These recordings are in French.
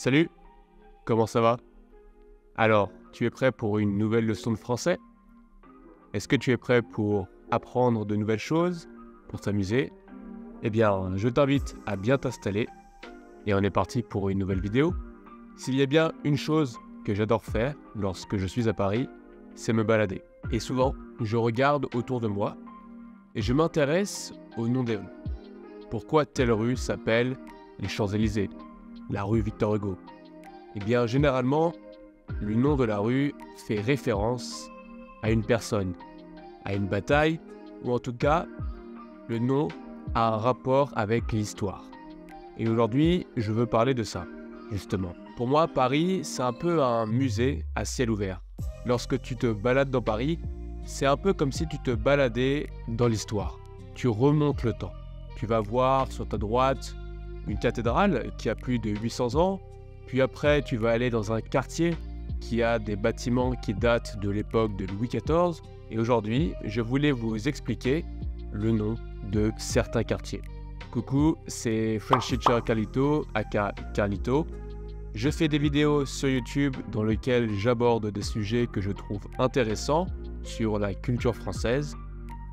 Salut, comment ça va? Alors, tu es prêt pour une nouvelle leçon de français? Est-ce que tu es prêt pour apprendre de nouvelles choses, pour t'amuser? Eh bien, je t'invite à bien t'installer et on est parti pour une nouvelle vidéo. S'il y a bien une chose que j'adore faire lorsque je suis à Paris, c'est me balader. Et souvent, je regarde autour de moi et je m'intéresse au nom des rues. Pourquoi telle rue s'appelle les Champs-Élysées, la rue Victor Hugo? Eh bien, généralement, le nom de la rue fait référence à une personne, à une bataille, ou en tout cas, le nom a un rapport avec l'histoire. Et aujourd'hui, je veux parler de ça, justement. Pour moi, Paris, c'est un peu un musée à ciel ouvert. Lorsque tu te balades dans Paris, c'est un peu comme si tu te baladais dans l'histoire. Tu remontes le temps. Tu vas voir sur ta droite une cathédrale qui a plus de 800 ans, puis après tu vas aller dans un quartier qui a des bâtiments qui datent de l'époque de Louis XIV, et aujourd'hui je voulais vous expliquer le nom de certains quartiers. Coucou, c'est French Teacher Carlito, aka Carlito. Je fais des vidéos sur YouTube dans lesquelles j'aborde des sujets que je trouve intéressants sur la culture française.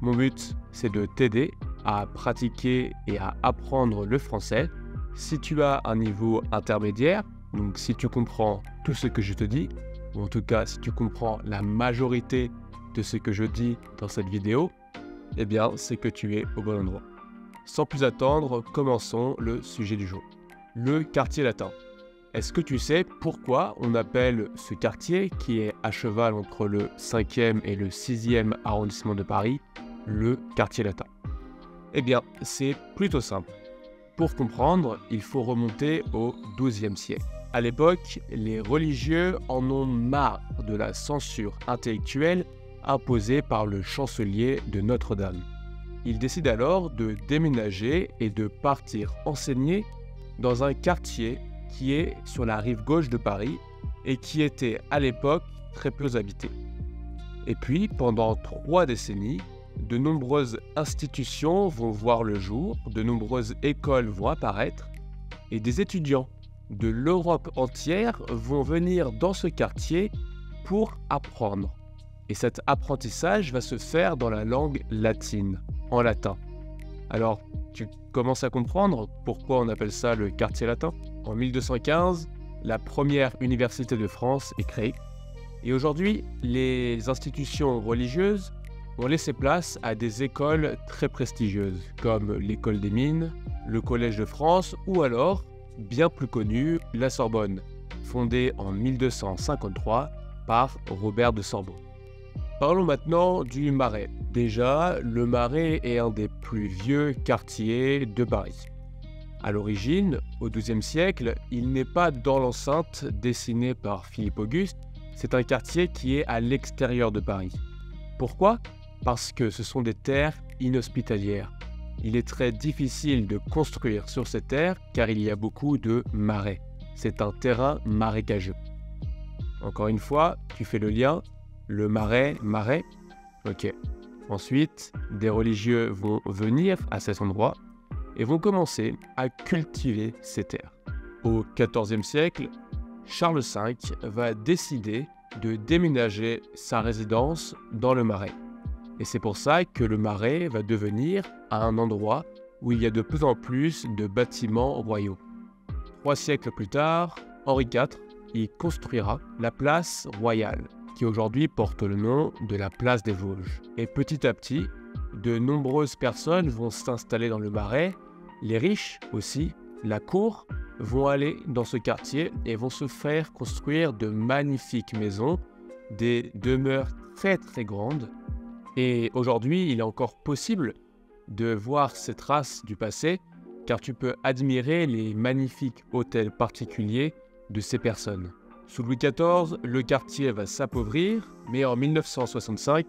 Mon but, c'est de t'aider à pratiquer et à apprendre le français. Si tu as un niveau intermédiaire, donc si tu comprends tout ce que je te dis, ou en tout cas si tu comprends la majorité de ce que je dis dans cette vidéo, eh bien c'est que tu es au bon endroit. Sans plus attendre, commençons le sujet du jour. Le quartier latin. Est-ce que tu sais pourquoi on appelle ce quartier, qui est à cheval entre le 5e et le 6e arrondissement de Paris, le quartier latin? Eh bien, c'est plutôt simple. Pour comprendre, il faut remonter au XIIe siècle. À l'époque, les religieux en ont marre de la censure intellectuelle imposée par le chancelier de Notre-Dame. Ils décident alors de déménager et de partir enseigner dans un quartier qui est sur la rive gauche de Paris et qui était à l'époque très peu habité. Et puis, pendant 3 décennies, de nombreuses institutions vont voir le jour, de nombreuses écoles vont apparaître et des étudiants de l'Europe entière vont venir dans ce quartier pour apprendre. Et cet apprentissage va se faire dans la langue latine, en latin. Alors, tu commences à comprendre pourquoi on appelle ça le quartier latin? En 1215, la première université de France est créée. Et aujourd'hui, les institutions religieuses vont laisser place à des écoles très prestigieuses, comme l'école des mines, le Collège de France, ou alors, bien plus connu, la Sorbonne, fondée en 1253 par Robert de Sorbonne. Parlons maintenant du Marais. Déjà, le Marais est un des plus vieux quartiers de Paris. À l'origine, au XIIe siècle, il n'est pas dans l'enceinte dessinée par Philippe Auguste, c'est un quartier qui est à l'extérieur de Paris. Pourquoi? Parce que ce sont des terres inhospitalières. Il est très difficile de construire sur ces terres car il y a beaucoup de marais. C'est un terrain marécageux. Encore une fois, tu fais le lien, le marais. Ok. Ensuite, des religieux vont venir à cet endroit et vont commencer à cultiver ces terres. Au XIVe siècle, Charles V va décider de déménager sa résidence dans le Marais. Et c'est pour ça que le Marais va devenir un endroit où il y a de plus en plus de bâtiments royaux. 3 siècles plus tard, Henri IV y construira la place royale, qui aujourd'hui porte le nom de la place des Vosges. Et petit à petit, de nombreuses personnes vont s'installer dans le Marais. Les riches aussi, la cour, vont aller dans ce quartier et vont se faire construire de magnifiques maisons, des demeures très très grandes. Et aujourd'hui, il est encore possible de voir ces traces du passé, car tu peux admirer les magnifiques hôtels particuliers de ces personnes. Sous Louis XIV, le quartier va s'appauvrir, mais en 1965,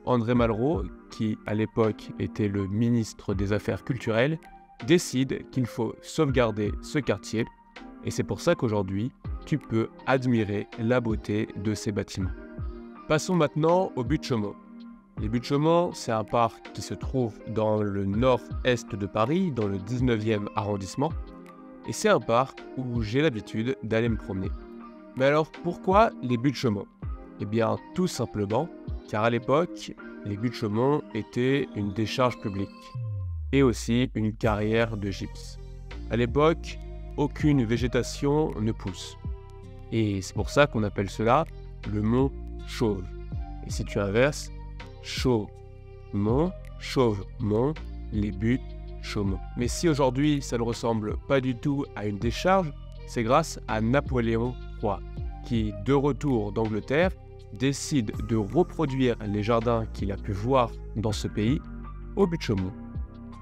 André Malraux, qui à l'époque était le ministre des Affaires culturelles, décide qu'il faut sauvegarder ce quartier, et c'est pour ça qu'aujourd'hui, tu peux admirer la beauté de ces bâtiments. Passons maintenant au Buttes-Chaumont. Les Buttes-Chaumont, c'est un parc qui se trouve dans le nord-est de Paris, dans le 19e arrondissement. et c'est un parc où j'ai l'habitude d'aller me promener. Mais alors pourquoi les buttes Chaumont? Eh bien tout simplement car à l'époque, les buttes Chaumont étaient une décharge publique et aussi une carrière de gypse. À l'époque, aucune végétation ne pousse. Et c'est pour ça qu'on appelle cela le mont Chauve. Et si tu inverses, Chauve-Mont, Chauve-Mont, les buttes Chaumont. Mais si aujourd'hui ça ne ressemble pas du tout à une décharge, c'est grâce à Napoléon III, qui, de retour d'Angleterre, décide de reproduire les jardins qu'il a pu voir dans ce pays aux buttes Chaumont.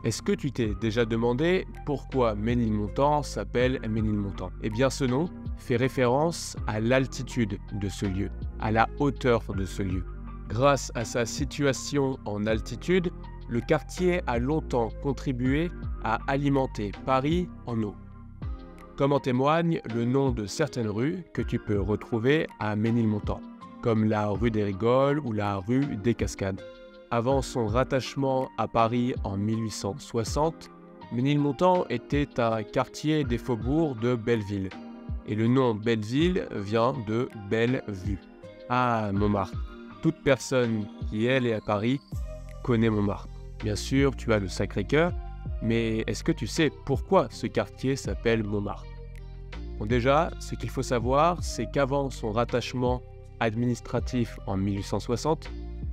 Est-ce que tu t'es déjà demandé pourquoi Ménilmontant s'appelle Ménilmontant? Eh bien ce nom fait référence à l'altitude de ce lieu, à la hauteur de ce lieu. Grâce à sa situation en altitude, le quartier a longtemps contribué à alimenter Paris en eau. Comme en témoigne le nom de certaines rues que tu peux retrouver à Ménilmontant, comme la rue des Rigoles ou la rue des Cascades. Avant son rattachement à Paris en 1860, Ménilmontant était un quartier des faubourgs de Belleville. Et le nom Belleville vient de Belle Vue. Ah, Montmartre. Toute personne qui est allée à Paris connaît Montmartre. Bien sûr, tu as le Sacré-Cœur, mais est-ce que tu sais pourquoi ce quartier s'appelle Montmartre? Bon, déjà, ce qu'il faut savoir, c'est qu'avant son rattachement administratif en 1860,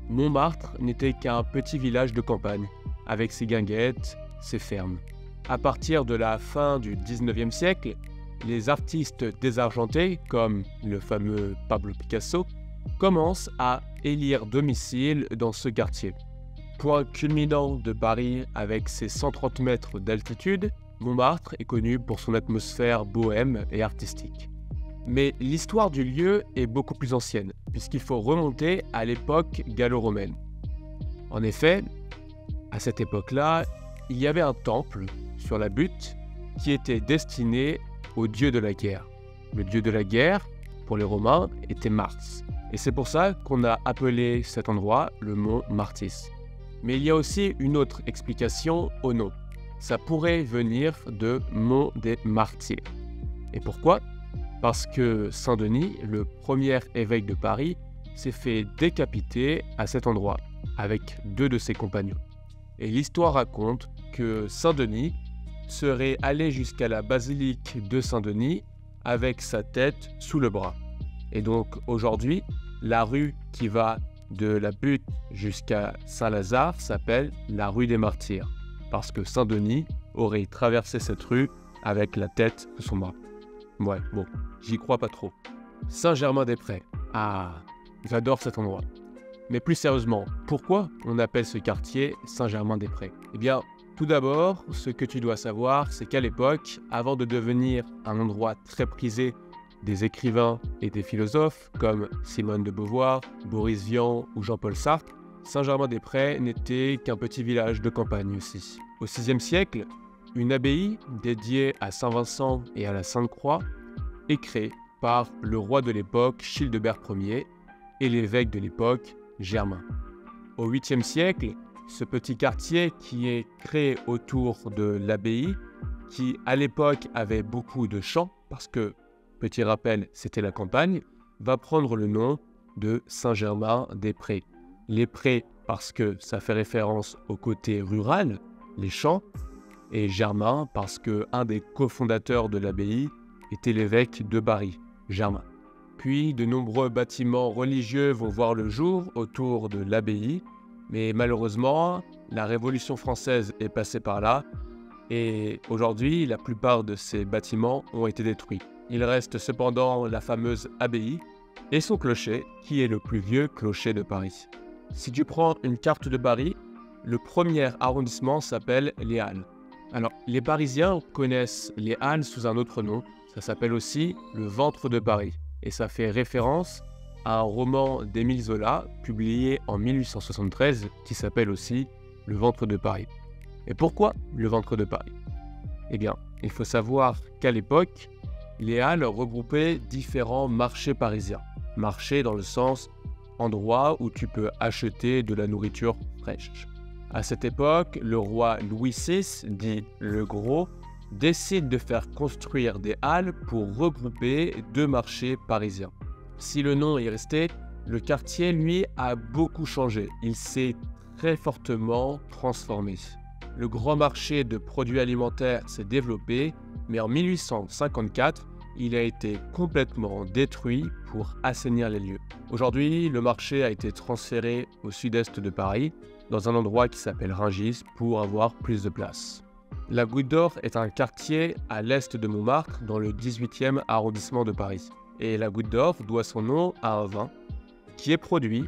Montmartre n'était qu'un petit village de campagne, avec ses guinguettes, ses fermes. À partir de la fin du 19e siècle, les artistes désargentés, comme le fameux Pablo Picasso, commencent à élire domicile dans ce quartier. Point culminant de Paris avec ses 130 mètres d'altitude, Montmartre est connu pour son atmosphère bohème et artistique. Mais l'histoire du lieu est beaucoup plus ancienne, puisqu'il faut remonter à l'époque gallo-romaine. En effet, à cette époque-là, il y avait un temple sur la butte qui était destiné au dieu de la guerre. Le dieu de la guerre, pour les Romains, était Mars. Et c'est pour ça qu'on a appelé cet endroit le mont Martis. Mais il y a aussi une autre explication au nom. Ça pourrait venir de Mont des Martyrs. Et pourquoi? Parce que Saint-Denis, le premier évêque de Paris, s'est fait décapiter à cet endroit, avec 2 de ses compagnons. Et l'histoire raconte que Saint-Denis serait allé jusqu'à la basilique de Saint-Denis avec sa tête sous le bras. Et donc aujourd'hui, la rue qui va de la butte jusqu'à Saint-Lazare s'appelle la rue des Martyrs, parce que Saint-Denis aurait traversé cette rue avec la tête sous son bras. Ouais, bon, j'y crois pas trop. Saint-Germain-des-Prés. Ah, j'adore cet endroit. Mais plus sérieusement, pourquoi on appelle ce quartier Saint-Germain-des-Prés? Eh bien, tout d'abord, ce que tu dois savoir, c'est qu'à l'époque, avant de devenir un endroit très prisé des écrivains et des philosophes comme Simone de Beauvoir, Boris Vian ou Jean-Paul Sartre, Saint-Germain-des-Prés n'était qu'un petit village de campagne aussi. Au VIe siècle, une abbaye dédiée à Saint-Vincent et à la Sainte-Croix est créée par le roi de l'époque Childebert Ier et l'évêque de l'époque Germain. Au 8e siècle, ce petit quartier qui est créé autour de l'abbaye, qui à l'époque avait beaucoup de champs, parce que, petit rappel, c'était la campagne, va prendre le nom de Saint-Germain-des-Prés. Les prés parce que ça fait référence au côté rural, les champs, et Germain parce que un des cofondateurs de l'abbaye était l'évêque de Bari, Germain. Puis de nombreux bâtiments religieux vont voir le jour autour de l'abbaye, mais malheureusement, la Révolution française est passée par là, et aujourd'hui, la plupart de ces bâtiments ont été détruits. Il reste cependant la fameuse abbaye et son clocher, qui est le plus vieux clocher de Paris. Si tu prends une carte de Paris, le premier arrondissement s'appelle les Halles. Alors, les Parisiens connaissent les Halles sous un autre nom, ça s'appelle aussi le ventre de Paris, et ça fait référence à un roman d'Émile Zola, publié en 1873, qui s'appelle aussi Le ventre de Paris. Et pourquoi le ventre de Paris? Eh bien, il faut savoir qu'à l'époque, les Halles regroupaient différents marchés parisiens. Marché dans le sens endroit où tu peux acheter de la nourriture fraîche. À cette époque, le roi Louis VI, dit le Gros, décide de faire construire des halles pour regrouper deux marchés parisiens. Si le nom est resté, le quartier, lui, a beaucoup changé. Il s'est très fortement transformé. Le grand marché de produits alimentaires s'est développé, mais en 1854, il a été complètement détruit pour assainir les lieux. Aujourd'hui, le marché a été transféré au sud-est de Paris, dans un endroit qui s'appelle Rungis, pour avoir plus de place. La Goutte d'Or est un quartier à l'est de Montmartre, dans le 18e arrondissement de Paris. Et la Goutte d'Or doit son nom à un vin qui est produit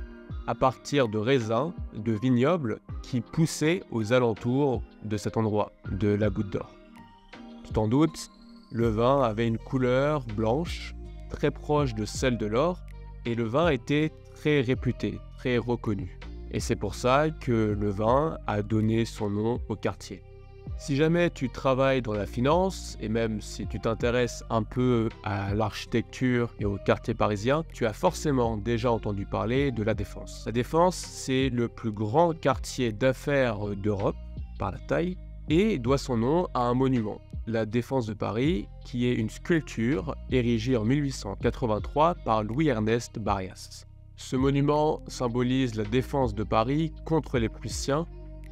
à partir de raisins de vignobles qui poussaient aux alentours de cet endroit, de la Goutte d'Or. Tu t'en doutes, le vin avait une couleur blanche, très proche de celle de l'or, et le vin était très réputé, très reconnu. Et c'est pour ça que le vin a donné son nom au quartier. Si jamais tu travailles dans la finance, et même si tu t'intéresses un peu à l'architecture et au quartier parisien, tu as forcément déjà entendu parler de La Défense. La Défense, c'est le plus grand quartier d'affaires d'Europe, par la taille, et doit son nom à un monument, la Défense de Paris, qui est une sculpture érigée en 1883 par Louis-Ernest Barrias. Ce monument symbolise la défense de Paris contre les Prussiens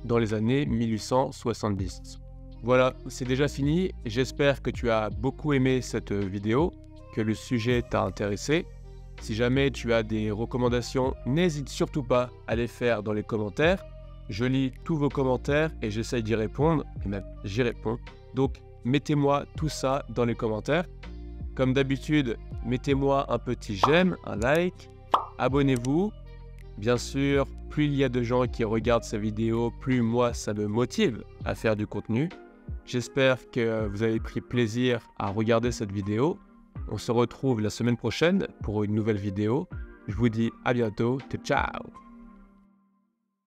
dans les années 1870. Voilà, c'est déjà fini. J'espère que tu as beaucoup aimé cette vidéo, que le sujet t'a intéressé. Si jamais tu as des recommandations, n'hésite surtout pas à les faire dans les commentaires. Je lis tous vos commentaires et j'essaye d'y répondre, et même j'y réponds. Donc, mettez-moi tout ça dans les commentaires. Comme d'habitude, mettez-moi un petit j'aime, un like, abonnez-vous. Bien sûr, plus il y a de gens qui regardent ces vidéos, plus moi ça me motive à faire du contenu. J'espère que vous avez pris plaisir à regarder cette vidéo. On se retrouve la semaine prochaine pour une nouvelle vidéo. Je vous dis à bientôt. Ciao!